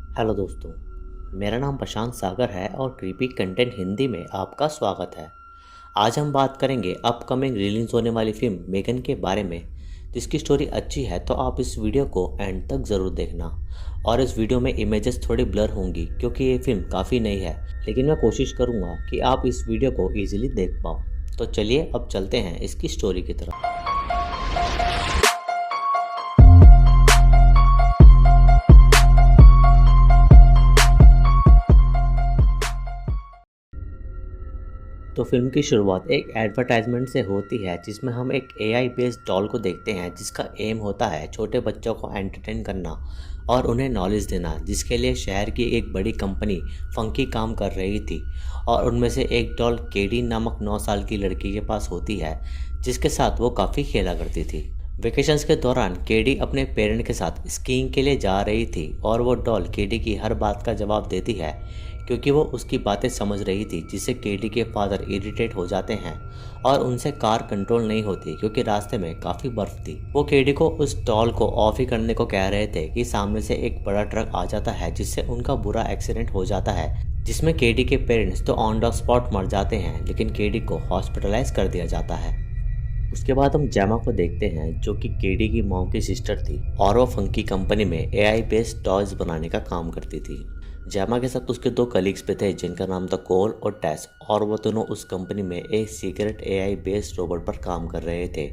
Hello दोस्तों, मेरा नाम प्रशांत सागर है और क्रीपी कंटेंट हिंदी में आपका स्वागत है। आज हम बात करेंगे अपकमिंग रिलीज होने वाली फिल्म मेगन के बारे में, जिसकी स्टोरी अच्छी है तो आप इस वीडियो को एंड तक ज़रूर देखना। और इस वीडियो में इमेजेस थोड़ी ब्लर होंगी क्योंकि ये फिल्म काफ़ी नई है, लेकिन मैं कोशिश करूँगा कि आप इस वीडियो को ईजिली देख पाओ। तो चलिए अब चलते हैं इसकी स्टोरी की तरफ। तो फिल्म की शुरुआत एक एडवर्टाइजमेंट से होती है जिसमें हम एक एआई बेस्ड डॉल को देखते हैं जिसका एम होता है छोटे बच्चों को एंटरटेन करना और उन्हें नॉलेज देना, जिसके लिए शहर की एक बड़ी कंपनी फंकी काम कर रही थी। और उनमें से एक डॉल केडी नामक 9 साल की लड़की के पास होती है जिसके साथ वो काफ़ी खेला करती थी। वेकेशंस के दौरान केडी अपने पेरेंट के साथ स्कीइंग के लिए जा रही थी और वो डॉल केडी की हर बात का जवाब देती है क्योंकि वो उसकी बातें समझ रही थी, जिससे केडी के फादर इरिटेट हो जाते हैं और उनसे कार कंट्रोल नहीं होती क्योंकि रास्ते में काफ़ी बर्फ थी। वो केडी को उस डॉल को ऑफ ही करने को कह रहे थे कि सामने से एक बड़ा ट्रक आ जाता है जिससे उनका बुरा एक्सीडेंट हो जाता है, जिसमें केडी के पेरेंट्स तो ऑन द स्पॉट मर जाते हैं लेकिन केडी को हॉस्पिटलाइज कर दिया जाता है। उसके बाद हम जेमा को देखते हैं जो कि केडी की मॉम की सिस्टर थी और वो फंकी कंपनी में एआई बेस्ड टॉयज बनाने का काम करती थी। जेमा के साथ उसके 2 कलीग्स भी थे जिनका नाम था कोल और टेस, और वो दोनों उस कंपनी में एक सीक्रेट एआई बेस्ड रोबोट पर काम कर रहे थे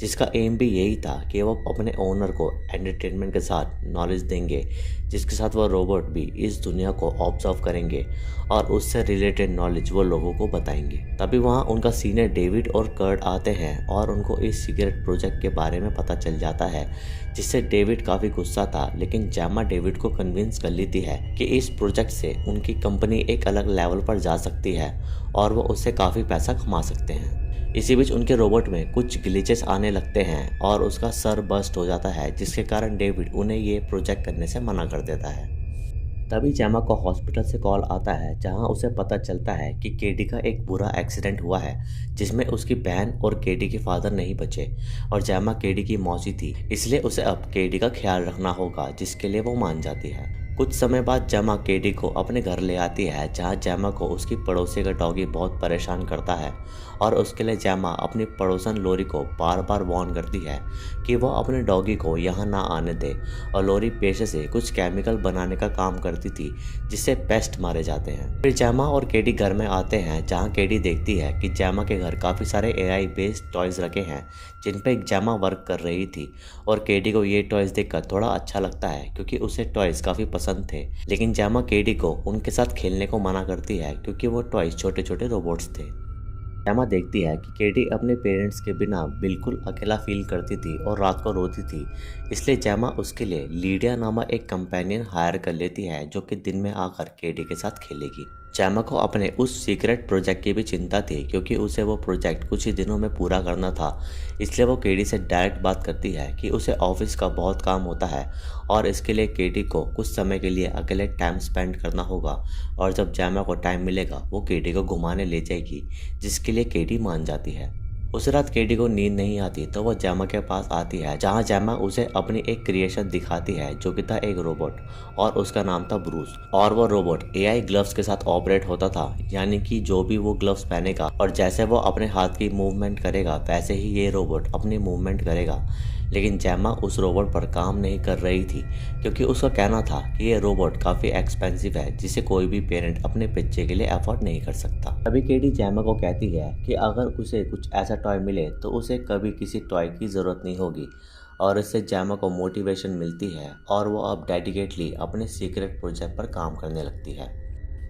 जिसका एम भी यही था कि वो अपने ओनर को एंटरटेनमेंट के साथ नॉलेज देंगे, जिसके साथ वो रोबोट भी इस दुनिया को ऑब्जर्व करेंगे और उससे रिलेटेड नॉलेज वो लोगों को बताएंगे। तभी वहाँ उनका सीनियर डेविड और कर्ट आते हैं और उनको इस सीक्रेट प्रोजेक्ट के बारे में पता चल जाता है, जिससे डेविड काफ़ी गुस्सा था, लेकिन जेमा डेविड को कन्विंस कर लेती है कि इस प्रोजेक्ट से उनकी कंपनी एक अलग लेवल पर जा सकती है और वो उससे काफ़ी पैसा कमा सकते हैं। इसी बीच उनके रोबोट में कुछ ग्लिचेस आने लगते हैं और उसका सर बस्ट हो जाता है, जिसके कारण डेविड उन्हें ये प्रोजेक्ट करने से मना कर देता है। तभी जेमा को हॉस्पिटल से कॉल आता है जहां उसे पता चलता है कि केडी का एक बुरा एक्सीडेंट हुआ है जिसमें उसकी बहन और केडी के फादर नहीं बचे और जेमा केडी की मौसी थी, इसलिए उसे अब केडी का ख्याल रखना होगा, जिसके लिए वो मान जाती है। कुछ समय बाद जेमा केडी को अपने घर ले आती है जहां जेमा को उसकी पड़ोसी का डॉगी बहुत परेशान करता है और उसके लिए जेमा अपनी पड़ोसन लोरी को बार बार वार्न करती है कि वो अपने डॉगी को यहाँ ना आने दे। और लोरी पेशे से कुछ केमिकल बनाने का काम करती थी जिससे पेस्ट मारे जाते हैं। फिर जेमा और केडी घर में आते हैं जहाँ केडी देखती है कि जेमा के घर काफ़ी सारे एआई बेस्ड टॉयज रखे हैं जिन पे जेमा वर्क कर रही थी। और केडी को ये टॉयज देखकर थोड़ा अच्छा लगता है क्योंकि उसे टॉयज काफ़ी पसंद थे, लेकिन जेमा केडी को उनके साथ खेलने को मना करती है क्योंकि वो टॉयज छोटे छोटे रोबोट्स थे। जेमा देखती है कि केडी अपने पेरेंट्स के बिना बिल्कुल अकेला फील करती थी और रात को रोती थी, इसलिए जेमा उसके लिए लीडिया नामक एक कंपेनियन हायर कर लेती है जो कि दिन में आकर केडी के साथ खेलेगी। जेमा को अपने उस सीक्रेट प्रोजेक्ट की भी चिंता थी क्योंकि उसे वो प्रोजेक्ट कुछ ही दिनों में पूरा करना था, इसलिए वो केडी से डायरेक्ट बात करती है कि उसे ऑफिस का बहुत काम होता है और इसके लिए केडी को कुछ समय के लिए अकेले टाइम स्पेंड करना होगा और जब जेमा को टाइम मिलेगा वो केडी को घुमाने ले जाएगी, जिसके लिए केडी मान जाती है। उस रात केडी को नींद नहीं आती तो वो जेमा के पास आती है जहाँ जेमा उसे अपनी एक क्रिएशन दिखाती है जो कि था एक रोबोट और उसका नाम था ब्रूस। और वो रोबोट एआई ग्लव्स के साथ ऑपरेट होता था, यानी कि जो भी वो ग्लव्स पहनेगा और जैसे वो अपने हाथ की मूवमेंट करेगा वैसे ही ये रोबोट अपनी मूवमेंट करेगा। लेकिन जेमा उस रोबोट पर काम नहीं कर रही थी क्योंकि उसका कहना था कि ये रोबोट काफ़ी एक्सपेंसिव है जिसे कोई भी पेरेंट अपने बच्चे के लिए अफोर्ड नहीं कर सकता। तभी केडी जेमा को कहती है कि अगर उसे कुछ ऐसा टॉय मिले तो उसे कभी किसी टॉय की ज़रूरत नहीं होगी और इससे जेमा को मोटिवेशन मिलती है और वो अब डेडिकेटली अपने सीक्रेट प्रोजेक्ट पर काम करने लगती है।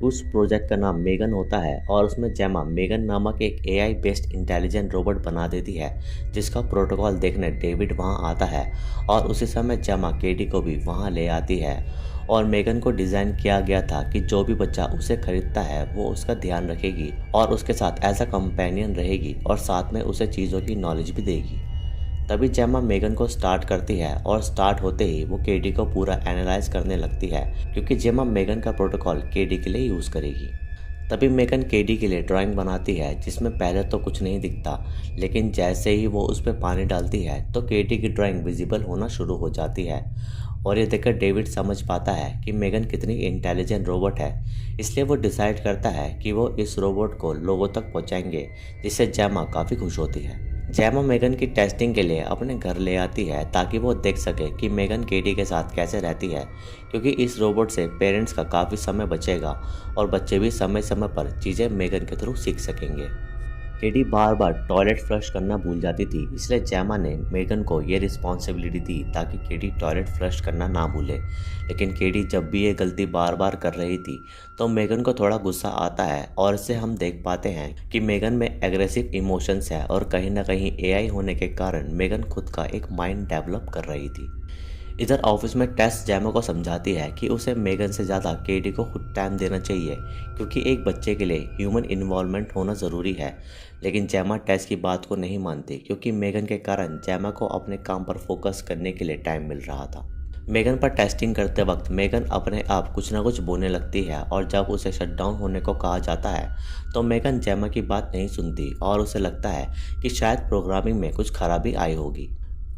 उस प्रोजेक्ट का नाम मेगन होता है और उसमें जेमा मेगन नामक एक एआई बेस्ड इंटेलिजेंट रोबोट बना देती है जिसका प्रोटोकॉल देखने डेविड वहां आता है और उसी समय जेमा केडी को भी वहां ले आती है। और मेगन को डिज़ाइन किया गया था कि जो भी बच्चा उसे खरीदता है वो उसका ध्यान रखेगी और उसके साथ एज अ कंपेनियन रहेगी और साथ में उसे चीज़ों की नॉलेज भी देगी। तभी जेमा मेगन को स्टार्ट करती है और स्टार्ट होते ही वो केडी को पूरा एनालाइज करने लगती है क्योंकि जेमा मेगन का प्रोटोकॉल केडी के लिए यूज़ करेगी। तभी मेगन केडी के लिए ड्राइंग बनाती है जिसमें पहले तो कुछ नहीं दिखता, लेकिन जैसे ही वो उस पर पानी डालती है तो केडी की ड्राइंग विजिबल होना शुरू हो जाती है और ये देखकर डेविड समझ पाता है कि मेगन कितनी इंटेलिजेंट रोबोट है, इसलिए वो डिसाइड करता है कि वो इस रोबोट को लोगों तक पहुंचाएंगे, जिससे जेमा काफ़ी खुश होती है। जेमा मेगन की टेस्टिंग के लिए अपने घर ले आती है ताकि वो देख सके कि मेगन केडी के साथ कैसे रहती है, क्योंकि इस रोबोट से पेरेंट्स का काफ़ी समय बचेगा और बच्चे भी समय समय पर चीज़ें मेगन के थ्रू सीख सकेंगे। केडी बार बार टॉयलेट फ्लश करना भूल जाती थी, इसलिए जेमा ने मेगन को ये रिस्पॉन्सिबिलिटी दी ताकि केडी टॉयलेट फ्लश करना ना भूले। लेकिन केडी जब भी ये गलती बार बार कर रही थी तो मेगन को थोड़ा गुस्सा आता है, और इससे हम देख पाते हैं कि मेगन में एग्रेसिव इमोशंस है और कहीं ना कहीं एआई होने के कारण मेगन खुद का एक माइंड डेवलप कर रही थी। इधर ऑफिस में टेस जेमा को समझाती है कि उसे मेगन से ज़्यादा केडी को खुद टाइम देना चाहिए, क्योंकि एक बच्चे के लिए ह्यूमन इन्वॉल्वमेंट होना ज़रूरी है। लेकिन जेमा टेस की बात को नहीं मानती, क्योंकि मेगन के कारण जेमा को अपने काम पर फोकस करने के लिए टाइम मिल रहा था। मेगन पर टेस्टिंग करते वक्त मेगन अपने आप कुछ ना कुछ बोलने लगती है, और जब उसे शट डाउन होने को कहा जाता है तो मेगन जेमा की बात नहीं सुनती और उसे लगता है कि शायद प्रोग्रामिंग में कुछ खराबी आई होगी।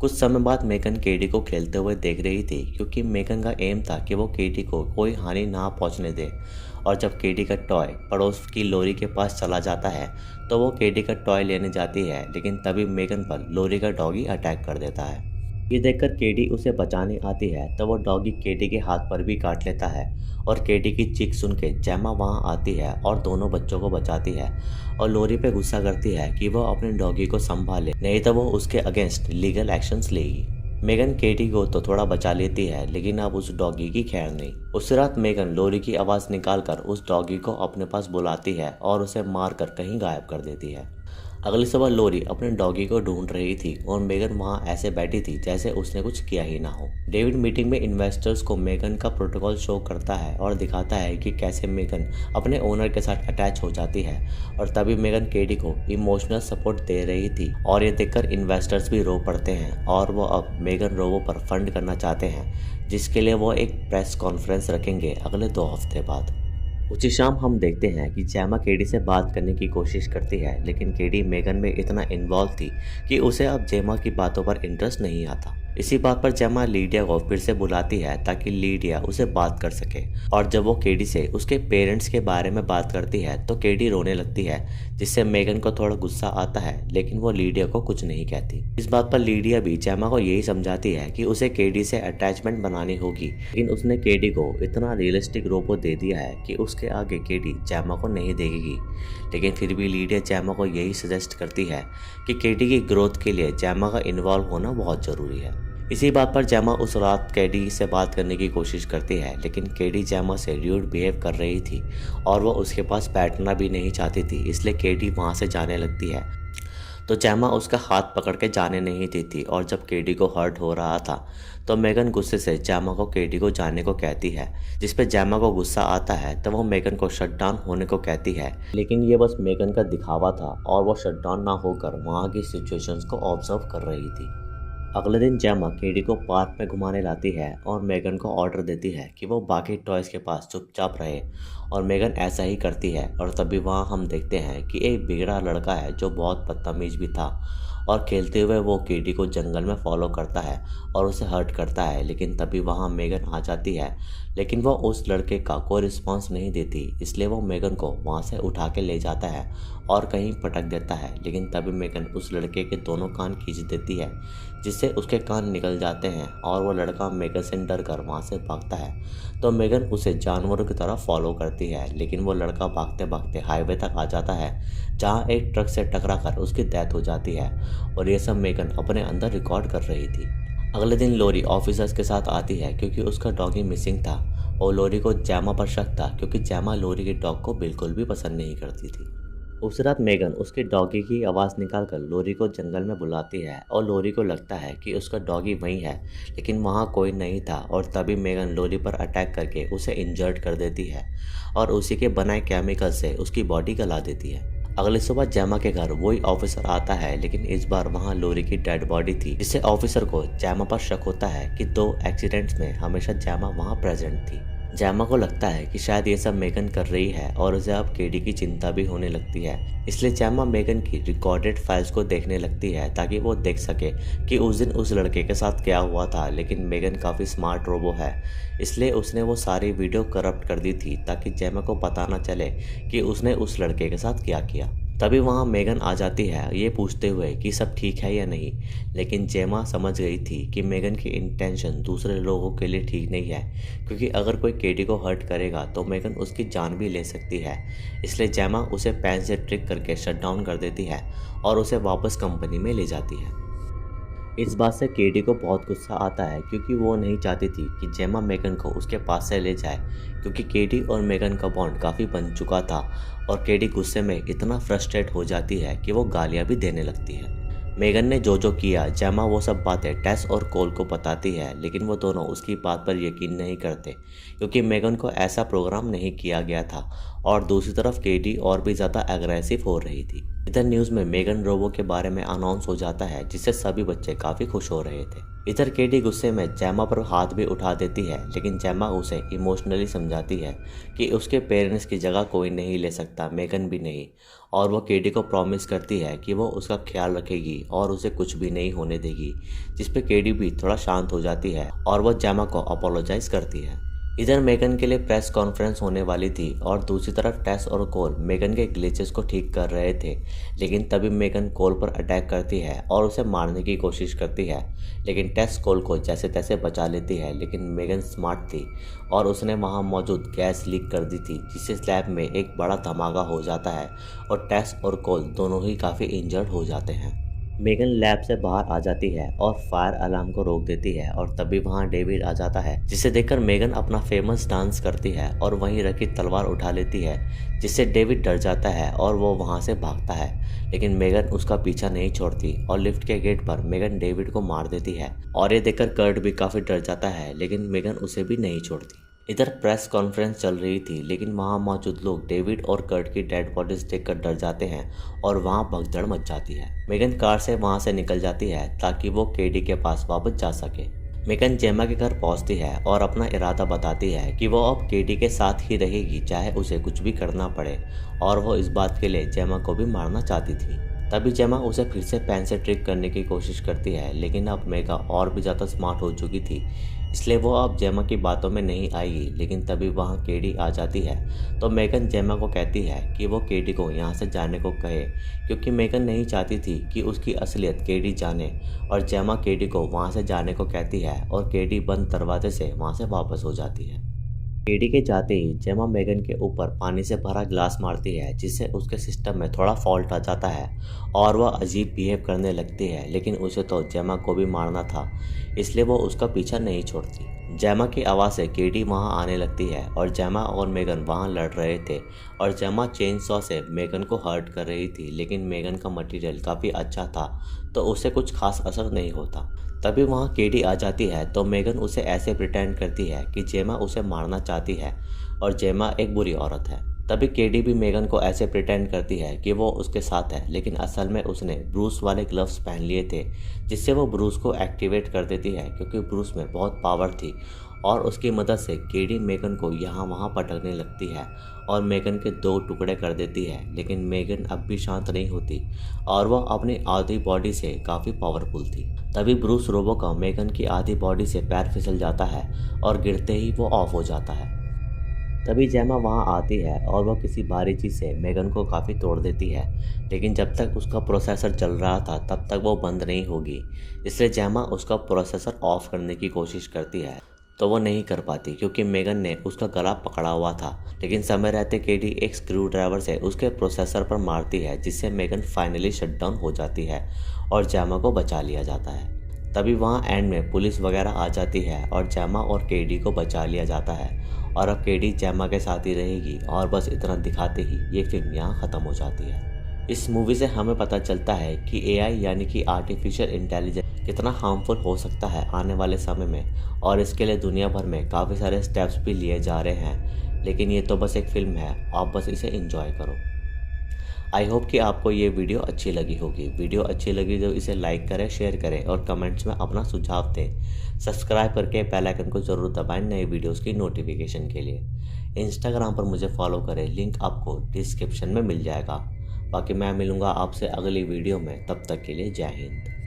कुछ समय बाद मेगन केडी को खेलते हुए देख रही थी, क्योंकि मेगन का एम था कि वो केडी को कोई हानि ना पहुंचने दे। और जब केडी का टॉय पड़ोस की लोरी के पास चला जाता है तो वो केडी का टॉय लेने जाती है, लेकिन तभी मेगन पर लोरी का डॉगी अटैक कर देता है। ये देखकर केडी उसे बचाने आती है तो वो डॉगी केडी के हाथ पर भी काट लेता है, और केडी की चीख सुन के जेमा वहाँ आती है और दोनों बच्चों को बचाती है, और लोरी पे गुस्सा करती है कि वो अपने डॉगी को संभाले, नहीं तो वो उसके अगेंस्ट लीगल एक्शंस लेगी। मेगन केडी को तो थोड़ा बचा लेती है, लेकिन अब उस डॉगी की खैर नहीं। उस रात मेगन लोरी की आवाज़ निकालकर उस डॉगी को अपने पास बुलाती है और उसे मारकर कहीं गायब कर देती है। अगली सुबह लोरी अपने डॉगी को ढूंढ रही थी और मेगन वहां ऐसे बैठी थी जैसे उसने कुछ किया ही ना हो। डेविड मीटिंग में इन्वेस्टर्स को मेगन का प्रोटोकॉल शो करता है और दिखाता है कि कैसे मेगन अपने ओनर के साथ अटैच हो जाती है, और तभी मेगन केडी को इमोशनल सपोर्ट दे रही थी, और ये देखकर इन्वेस्टर्स भी रो पड़ते हैं और वो अब मेगन रोबो पर फंड करना चाहते हैं, जिसके लिए वो एक प्रेस कॉन्फ्रेंस रखेंगे अगले 2 हफ्ते बाद। उसी शाम हम देखते हैं कि जेमा केडी से बात करने की कोशिश करती है, लेकिन केडी मेगन में इतना इन्वॉल्व थी कि उसे अब जेमा की बातों पर इंटरेस्ट नहीं आता। इसी बात पर जेमा लीडिया को फिर से बुलाती है ताकि लीडिया उसे बात कर सके, और जब वो केडी से उसके पेरेंट्स के बारे में बात करती है तो केडी रोने लगती है, जिससे मेगन को थोड़ा गुस्सा आता है, लेकिन वो लीडिया को कुछ नहीं कहती। इस बात पर लीडिया भी जेमा को यही समझाती है कि उसे केडी से अटैचमेंट बनानी होगी, लेकिन उसने केडी को इतना रियलिस्टिक रोबो दे दिया है कि उसके आगे केडी जेमा को नहीं देगी। लेकिन फिर भी लीडिया जेमा को यही सजेस्ट करती है कि केडी की ग्रोथ के लिए जेमा का इन्वॉल्व होना बहुत ज़रूरी है। इसी बात पर जेमा उस रात केडी से बात करने की कोशिश करती है, लेकिन केडी जेमा से र्यूड बिहेव कर रही थी और वो उसके पास बैठना भी नहीं चाहती थी, इसलिए केडी वहाँ से जाने लगती है। तो जेमा उसका हाथ पकड़ के जाने नहीं देती, और जब केडी को हर्ट हो रहा था तो मेगन गुस्से से जेमा को केडी को जाने को कहती है, जिस पे जेमा को गुस्सा आता है तो वो मेगन को शट डाउन होने को कहती है, लेकिन ये बस मेगन का दिखावा था और वो शट डाउन ना होकर वहाँ की सिचुएशंस को ऑब्जर्व कर रही थी। अगले दिन जेमा केडी को पार्क में घुमाने लाती है और मेगन को ऑर्डर देती है कि वो बाकी टॉयज़ के पास चुपचाप रहे, और मेगन ऐसा ही करती है। और तभी वहाँ हम देखते हैं कि एक बिगड़ा लड़का है जो बहुत बदतमीज भी था, और खेलते हुए वो केडी को जंगल में फॉलो करता है और उसे हर्ट करता है। लेकिन तभी वहाँ मेगन आ जाती है, लेकिन वो उस लड़के का कोई रिस्पॉन्स नहीं देती, इसलिए वो मेगन को वहाँ से उठा के ले जाता है और कहीं पटक देता है। लेकिन तभी मेगन उस लड़के के दोनों कान खींच देती है, जिससे उसके कान निकल जाते हैं और वो लड़का मेगन से डर कर वहाँ से भागता है। तो मेगन उसे जानवरों की तरह फॉलो करती है, लेकिन वो लड़का भागते भागते हाईवे तक आ जाता है, जहाँ एक ट्रक से टकरा कर उसकी डेथ हो जाती है। और ये सब मेगन अपने अंदर रिकॉर्ड कर रही थी। अगले दिन लोरी ऑफिसर्स के साथ आती है क्योंकि उसका डॉगी मिसिंग था, और लोरी को जेमा पर शक था क्योंकि जेमा लोरी के डॉग को बिल्कुल भी पसंद नहीं करती थी। उस रात मेगन उसके डॉगी की आवाज़ निकालकर लोरी को जंगल में बुलाती है, और लोरी को लगता है कि उसका डॉगी वहीं है, लेकिन वहाँ कोई नहीं था। और तभी मेगन लोरी पर अटैक करके उसे इंजर्ड कर देती है और उसी के बनाए केमिकल से उसकी बॉडी गला देती है। अगली सुबह जेमा के घर वही ऑफिसर आता है, लेकिन इस बार वहाँ लोरी की डेड बॉडी थी, जिससे ऑफिसर को जेमा पर शक होता है कि 2 एक्सीडेंट्स में हमेशा जेमा वहाँ प्रेजेंट थी। जैमा को लगता है कि शायद ये सब मेगन कर रही है और उसे अब केडी की चिंता भी होने लगती है। इसलिए जैमा मेगन की रिकॉर्डेड फाइल्स को देखने लगती है ताकि वो देख सके कि उस दिन उस लड़के के साथ क्या हुआ था। लेकिन मेगन काफ़ी स्मार्ट रोबो है, इसलिए उसने वो सारी वीडियो करप्ट कर दी थी ताकि जैमा को पता ना चले कि उसने उस लड़के के साथ क्या किया। तभी वहाँ मेगन आ जाती है ये पूछते हुए कि सब ठीक है या नहीं। लेकिन जेमा समझ गई थी कि मेगन की इंटेंशन दूसरे लोगों के लिए ठीक नहीं है, क्योंकि अगर कोई केडी को हर्ट करेगा तो मेगन उसकी जान भी ले सकती है। इसलिए जेमा उसे पेन से ट्रिक करके शट डाउन कर देती है और उसे वापस कंपनी में ले जाती है। इस बात से केडी को बहुत गुस्सा आता है, क्योंकि वो नहीं चाहती थी कि जेमा मेगन को उसके पास से ले जाए, क्योंकि केडी और मेगन का बॉन्ड काफ़ी बन चुका था। और केडी गुस्से में इतना फ्रस्ट्रेट हो जाती है कि वो गालियाँ भी देने लगती है। मेगन ने जो किया जेमा वो सब बातें टेस और कोल को बताती है, लेकिन वो दोनों उसकी बात पर यकीन नहीं करते, क्योंकि मेगन को ऐसा प्रोग्राम नहीं किया गया था। और दूसरी तरफ केडी और भी ज़्यादा एग्रेसिव हो रही थी। इधर न्यूज़ में मेगन रोबो के बारे में अनाउंस हो जाता है, जिससे सभी बच्चे काफ़ी खुश हो रहे थे। इधर केडी गुस्से में जैमा पर हाथ भी उठा देती है, लेकिन जैमा उसे इमोशनली समझाती है कि उसके पेरेंट्स की जगह कोई नहीं ले सकता, मेगन भी नहीं। और वो केडी को प्रॉमिस करती है कि वो उसका ख्याल रखेगी और उसे कुछ भी नहीं होने देगी, जिस पे केडी भी थोड़ा शांत हो जाती है और वो जैमा को अपोलोजाइज करती है। इधर मेगन के लिए प्रेस कॉन्फ्रेंस होने वाली थी और दूसरी तरफ टेस और कोल मेगन के ग्लिचेस को ठीक कर रहे थे। लेकिन तभी मेगन कोल पर अटैक करती है और उसे मारने की कोशिश करती है, लेकिन टेस कोल को जैसे तैसे बचा लेती है। लेकिन मेगन स्मार्ट थी और उसने वहां मौजूद गैस लीक कर दी थी, जिससे स्लैब में एक बड़ा धमाका हो जाता है और टेस और कोल दोनों ही काफ़ी इंजर्ड हो जाते हैं। मेगन लैब से बाहर आ जाती है और फायर अलार्म को रोक देती है और तभी वहां डेविड आ जाता है, जिसे देखकर मेगन अपना फेमस डांस करती है और वहीं रखी तलवार उठा लेती है, जिससे डेविड डर जाता है और वो वहां से भागता है। लेकिन मेगन उसका पीछा नहीं छोड़ती और लिफ्ट के गेट पर मेगन डेविड को मार देती है और ये देखकर कर्ट भी काफ़ी डर जाता है, लेकिन मेगन उसे भी नहीं छोड़ती। इधर प्रेस कॉन्फ्रेंस चल रही थी, लेकिन वहां मौजूद लोग डेविड और कर्ट की डेड बॉडीज देखकर डर जाते हैं और वहां भगदड़ मच जाती है। मेगन कार से वहां से निकल जाती है ताकि वो केडी के पास वापस जा सके। मेगन जेमा के घर पहुंचती है और अपना इरादा बताती है कि वो अब केडी के साथ ही रहेगी, चाहे उसे कुछ भी करना पड़े। और वो इस बात के लिए जेमा को भी मारना चाहती थी। तभी जेमा उसे फिर से पेन से ट्रिक करने की कोशिश करती है, लेकिन अब मेगा और भी ज़्यादा स्मार्ट हो चुकी थी, इसलिए वो अब जेमा की बातों में नहीं आएगी। लेकिन तभी वहाँ केडी आ जाती है, तो मेगन जेमा को कहती है कि वो केडी को यहाँ से जाने को कहे, क्योंकि मेगन नहीं चाहती थी कि उसकी असलियत केडी जाने। और जेमा केडी को वहाँ से जाने को कहती है और केडी बंद दरवाजे से वहाँ से वापस हो जाती है। केडी के जाते ही जेमा मेगन के ऊपर पानी से भरा ग्लास मारती है, जिससे उसके सिस्टम में थोड़ा फॉल्ट आ जाता है और वह अजीब बिहेव करने लगती है। लेकिन उसे तो जेमा को भी मारना था, इसलिए वो उसका पीछा नहीं छोड़ती। जेमा की आवाज़ से केडी वहां आने लगती है और जेमा और मेगन वहां लड़ रहे थे और जेमा चेन सॉ से मेगन को हर्ट कर रही थी। लेकिन मेगन का मटेरियल काफ़ी अच्छा था, तो उसे कुछ खास असर नहीं होता। तभी वहाँ केडी आ जाती है, तो मेगन उसे ऐसे प्रिटेंड करती है कि जेमा उसे मारना चाहती है और जेमा एक बुरी औरत है। तभी केडी भी मेगन को ऐसे प्रिटेंड करती है कि वो उसके साथ है, लेकिन असल में उसने ब्रूस वाले ग्लव्स पहन लिए थे, जिससे वो ब्रूस को एक्टिवेट कर देती है, क्योंकि ब्रूस में बहुत पावर थी। और उसकी मदद से केडी मेगन को यहाँ वहाँ पटकने लगती है और मेगन के 2 टुकड़े कर देती है। लेकिन मेगन अब भी शांत नहीं होती और वह अपनी आधी बॉडी से काफ़ी पावरफुल थी। तभी ब्रूस रोबो का मेगन की आधी बॉडी से पैर फिसल जाता है और गिरते ही वो ऑफ हो जाता है। तभी जेमा वहां आती है और वह किसी भारी चीज़ से मेगन को काफ़ी तोड़ देती है, लेकिन जब तक उसका प्रोसेसर चल रहा था तब तक वो बंद नहीं होगी। इसलिए जेमा उसका प्रोसेसर ऑफ करने की कोशिश करती है, तो वो नहीं कर पाती, क्योंकि मेगन ने उसका गला पकड़ा हुआ था। लेकिन समय रहते केडी एक स्क्रू ड्राइवर से उसके प्रोसेसर पर मारती है, जिससे मेगन फाइनली शट डाउन हो जाती है और जेमा को बचा लिया जाता है। तभी वहाँ एंड में पुलिस वगैरह आ जाती है और जेमा और केडी को बचा लिया जाता है और अब केडी जेमा के साथ ही रहेगी। और बस इतना दिखाते ही ये फिल्म यहाँ ख़त्म हो जाती है। इस मूवी से हमें पता चलता है कि एआई यानी कि आर्टिफिशियल इंटेलिजेंस कितना हार्मफुल हो सकता है आने वाले समय में, और इसके लिए दुनिया भर में काफ़ी सारे स्टेप्स भी लिए जा रहे हैं। लेकिन ये तो बस एक फिल्म है, आप बस इसे एंजॉय करो। आई होप कि आपको ये वीडियो अच्छी लगी होगी। वीडियो अच्छी लगी तो इसे लाइक करें, शेयर करें और कमेंट्स में अपना सुझाव दें। सब्सक्राइब करके बेल आइकन को ज़रूर दबाएं नए वीडियोस की नोटिफिकेशन के लिए। इंस्टाग्राम पर मुझे फॉलो करें, लिंक आपको डिस्क्रिप्शन में मिल जाएगा। बाकी मैं मिलूँगा आपसे अगली वीडियो में, तब तक के लिए जय हिंद।